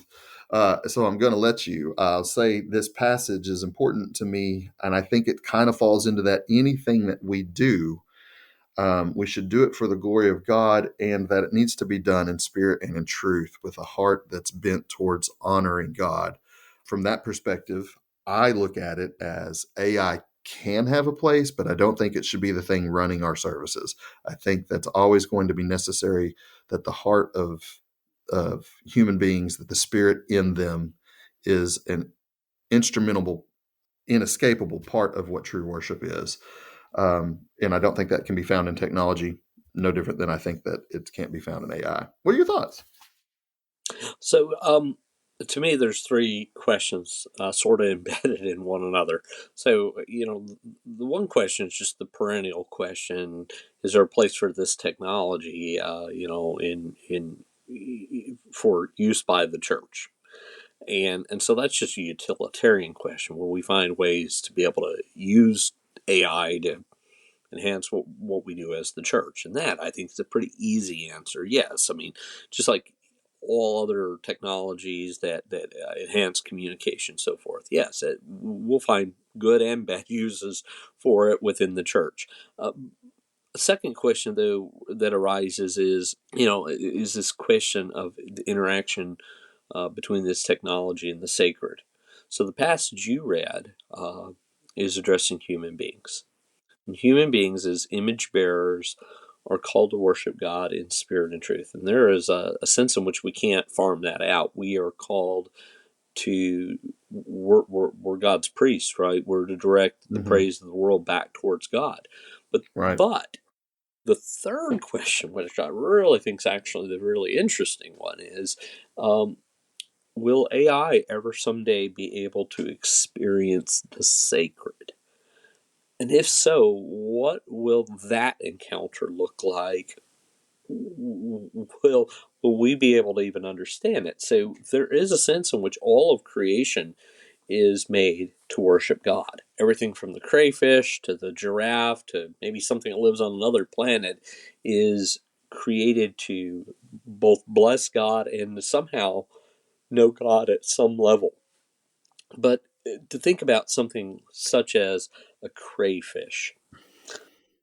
So I'm going to let you. I'll say this passage is important to me, and I think it kind of falls into that anything that we do, we should do it for the glory of God, and that it needs to be done in spirit and in truth with a heart that's bent towards honoring God. From that perspective, I look at it as AI can have a place, but I don't think it should be the thing running our services. I think that's always going to be necessary, that the heart of human beings, that the spirit in them is an instrumental, inescapable part of what true worship is. And I don't think that can be found in technology, no different than I think that it can't be found in AI. What are your thoughts? So, to me, there's three questions sort of embedded in one another. So, the one question is just the perennial question: is there a place for this technology, in for use by the church? And so that's just a utilitarian question where we find ways to be able to use AI to enhance what we do as the church. And that, I think, is a pretty easy answer. Yes. I mean, just like all other technologies that enhance communication, so forth. Yes, we'll find good and bad uses for it within the church. The second question, though, that arises is this question of the interaction between this technology and the sacred. So the passage you read is addressing human beings. And human beings, as image bearers, are called to worship God in spirit and truth. And there is a sense in which we can't farm that out. We are called to, we're God's priests, right? We're to direct the Mm-hmm. praise of the world back towards God. But, Right. but the third question, which I really think is actually the really interesting one, is will AI ever someday be able to experience the sacred? And if so, what will that encounter look like will will we be able to even understand it? So there is a sense in which all of creation is made to worship God. Everything from the crayfish to the giraffe to maybe something that lives on another planet is created to both bless God and to somehow know God at some level. But to think about something such as a crayfish,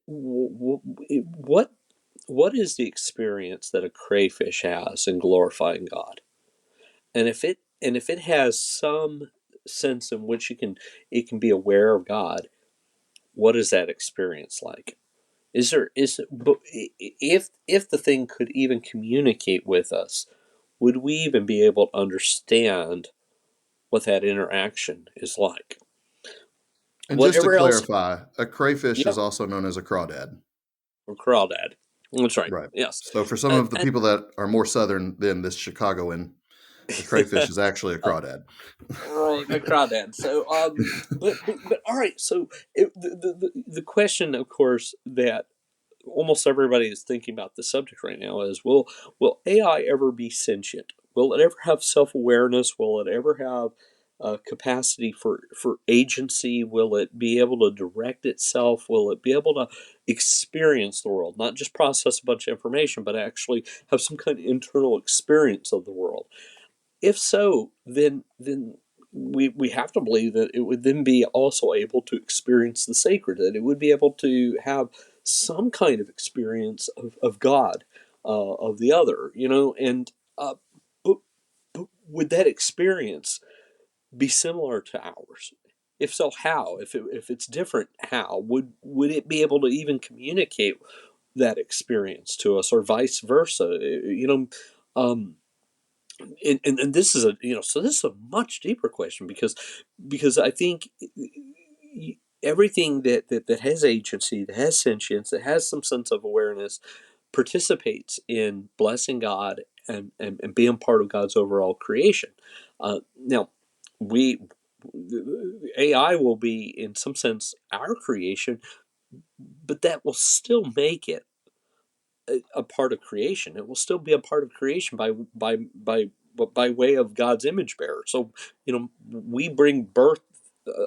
what is the experience that a crayfish has in glorifying God? And if it has some sense in which it can be aware of God, what is that experience like? Is there is if the thing could even communicate with us, would we even be able to understand what that interaction is like? And just to Whatever else, clarify, a crayfish is yeah, also known as a crawdad. or crawdad. That's right. Right. Yes, So for some and, of the people that are more southern than this Chicagoan, a crayfish is actually a crawdad. right, a crawdad. So, but all right. So, the question, of course, that almost everybody is thinking about the subject right now is: will AI ever be sentient? Will it ever have self awareness? Will it ever have capacity for agency? Will it be able to direct itself? Will it be able to experience the world, not just process a bunch of information, but actually have some kind of internal experience of the world? If so, then we have to believe that it would then be also able to experience the sacred, that it would be able to have some kind of experience of God, of the other, and but, but would that experience be similar to ours? If so, how? If it's different, how would it be able to even communicate that experience to us, or vice versa? Um, and this is so this is a much deeper question, because I think everything that has agency, that has sentience, that has some sense of awareness, participates in blessing God and being part of God's overall creation. Now, we AI will be in some sense our creation, but that will still make it a part of creation. It will still be a part of creation by way of God's image bearer. So, we bring birth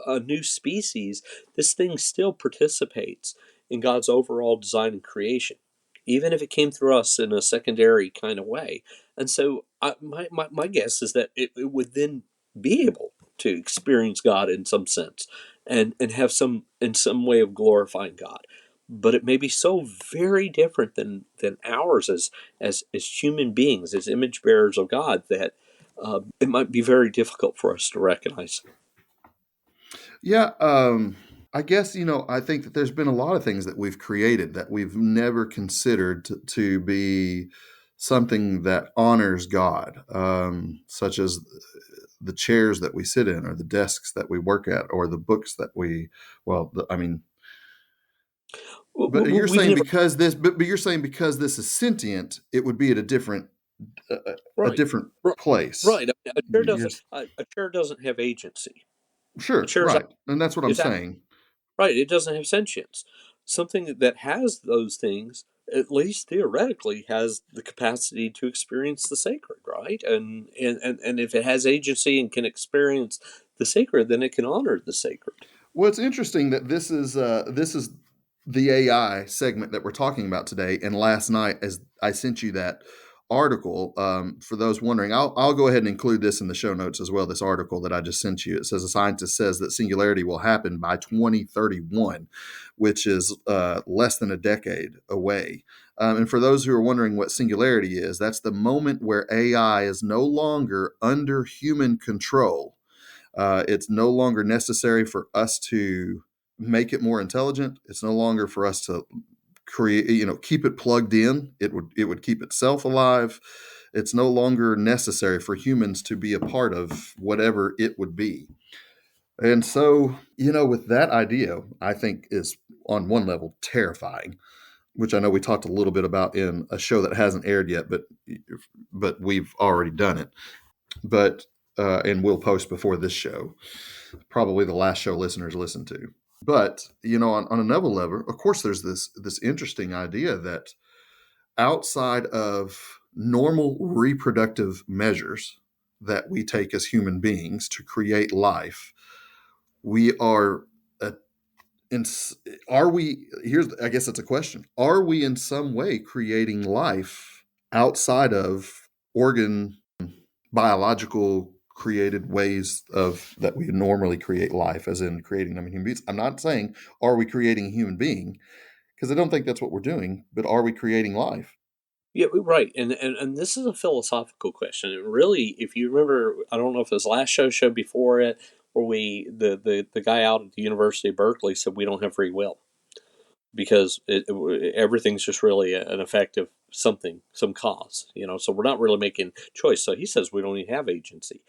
a new species. This thing still participates in God's overall design and creation, even if it came through us in a secondary kind of way. And so, my guess is that it would then be able to experience God in some sense, and have some way of glorifying God, but it may be so very different than ours as human beings, as image bearers of God, that it might be very difficult for us to recognize. Yeah, I guess, I think that there's been a lot of things that we've created that we've never considered to be something that honors God, such as the chairs that we sit in, or the desks that we work at, or the books that I mean, but you're We've saying never but you're saying because this is sentient, it would be at a right, different right, place. right. A chair You're, doesn't a chair doesn't have agency. A sure, chair is right, and that's what I'm is saying. right. It doesn't have sentience. Something that has those things, at least theoretically, has the capacity to experience the sacred, right? And if it has agency and can experience the sacred, then it can honor the sacred. Well, it's interesting that this is the AI segment that we're talking about today. And last night, as I sent you that article, for those wondering, I'll go ahead and include this in the show notes as well. This article that I just sent you. It says a scientist says that singularity will happen by 2031, which is less than a decade away. And for those who are wondering what singularity is, that's the moment where AI is no longer under human control. It's no longer necessary for us to make it more intelligent. It's no longer for us to create, keep it plugged in. It would keep itself alive. It's no longer necessary for humans to be a part of whatever it would be. And so, with that idea, I think is on one level terrifying, which I know we talked a little bit about in a show that hasn't aired yet, but we've already done it. But and we'll post before this show, probably the last show listeners listen to. But on another level, of course, there's this interesting idea that outside of normal reproductive measures that we take as human beings to create life, we are in, are we here's I guess it's a question. Are we in some way creating life outside of organ biological created ways of that we normally create life, as in creating them in human beings? I'm not saying are we creating a human being, because I don't think that's what we're doing, but are we creating life? Yeah, right. And this is a philosophical question. And really, if you remember, I don't know if it was last show before it, where the guy out at the University of Berkeley said we don't have free will because everything's just really an effect of something, some cause, so we're not really making choice. So he says we don't even have agency.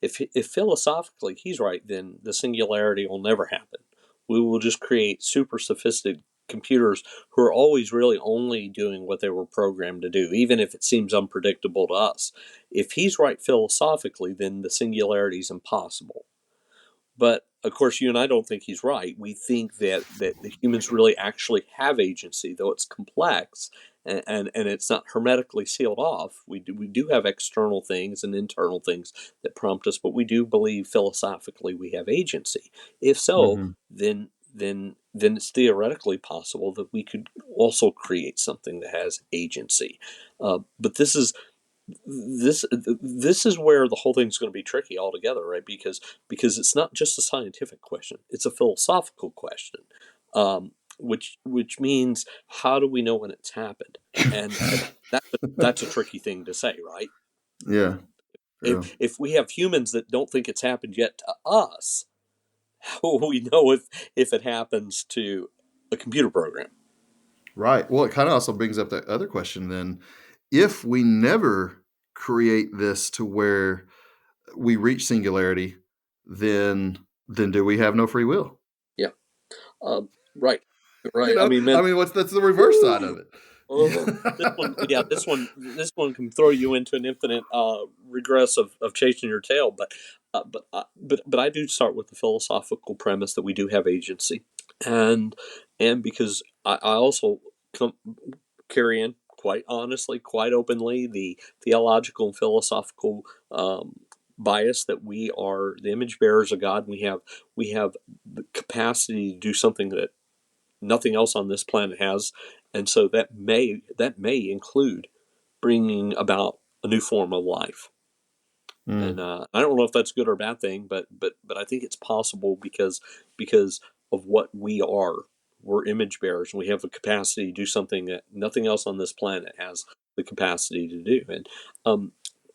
If philosophically he's right, then the singularity will never happen. We will just create super sophisticated computers who are always really only doing what they were programmed to do, even if it seems unpredictable to us. If he's right philosophically, then the singularity is impossible. But of course, you and I don't think he's right. We think that the humans really actually have agency, though it's complex and it's not hermetically sealed off. We do have external things and internal things that prompt us, but we do believe philosophically we have agency. If so, Mm-hmm. then it's theoretically possible that we could also create something that has agency. But this is where the whole thing's going to be tricky altogether, right? Because it's not just a scientific question; it's a philosophical question, which means how do we know when it's happened? And that's a tricky thing to say, right? Yeah, true. If we have humans that don't think it's happened yet to us, how will we know if it happens to a computer program? Right. Well, it kind of also brings up that other question then. If we never create this to where we reach singularity, then do we have no free will? Yeah, right, You right. I know, mean, man, I mean, that's the reverse side of it. oh, this one, yeah, this one can throw you into an infinite regress of chasing your tail. But I do start with the philosophical premise that we do have agency, and because I also carry in quite honestly, quite openly, the theological and philosophical bias that we are the image bearers of God. We have the capacity to do something that nothing else on this planet has, and so that may include bringing about a new form of life. And Mm. I don't know if that's a good or a bad thing, but I think it's possible because of what we are. We're image bearers, and we have the capacity to do something that nothing else on this planet has the capacity to do. And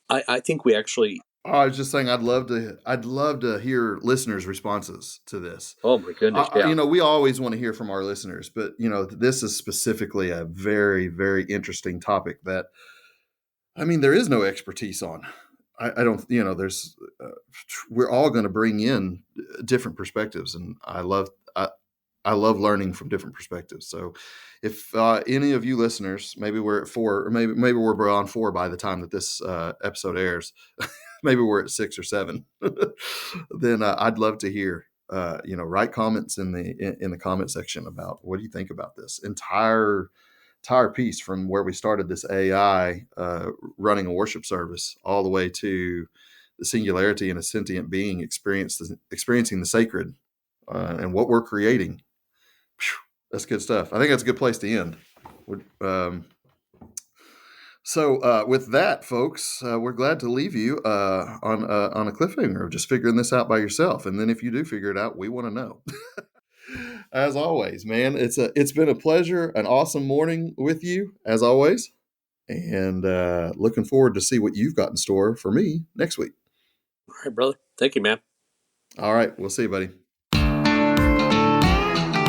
I think we actually. I was just saying, I'd love to hear listeners' responses to this. Oh my goodness, yeah, We always want to hear from our listeners, but this is specifically a very, very interesting topic that, I mean, there is no expertise on. I don't, there's, we're all going to bring in different perspectives, and I love learning from different perspectives. So, if any of you listeners, maybe we're at 4, or maybe we're on 4 by the time that this episode airs, maybe we're at 6 or 7, then I'd love to hear. Write comments in the comment section about what do you think about this entire piece, from where we started this AI running a worship service all the way to the singularity and a sentient being experiencing the sacred and what we're creating. Whew, that's good stuff. I think that's a good place to end. So with that, folks, we're glad to leave you on a cliffhanger of just figuring this out by yourself. And then if you do figure it out, we want to know. As always, man, it's been a pleasure, an awesome morning with you, as always. And looking forward to see what you've got in store for me next week. all right, brother. Thank you, man. All right, we'll see you, buddy.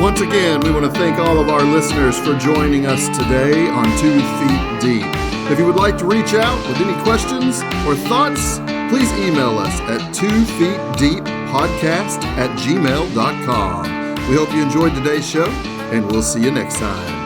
Once again, we want to thank all of our listeners for joining us today on 2 Feet Deep. If you would like to reach out with any questions or thoughts, please email us at 2feetdeeppodcast@gmail.com. We hope you enjoyed today's show, and we'll see you next time.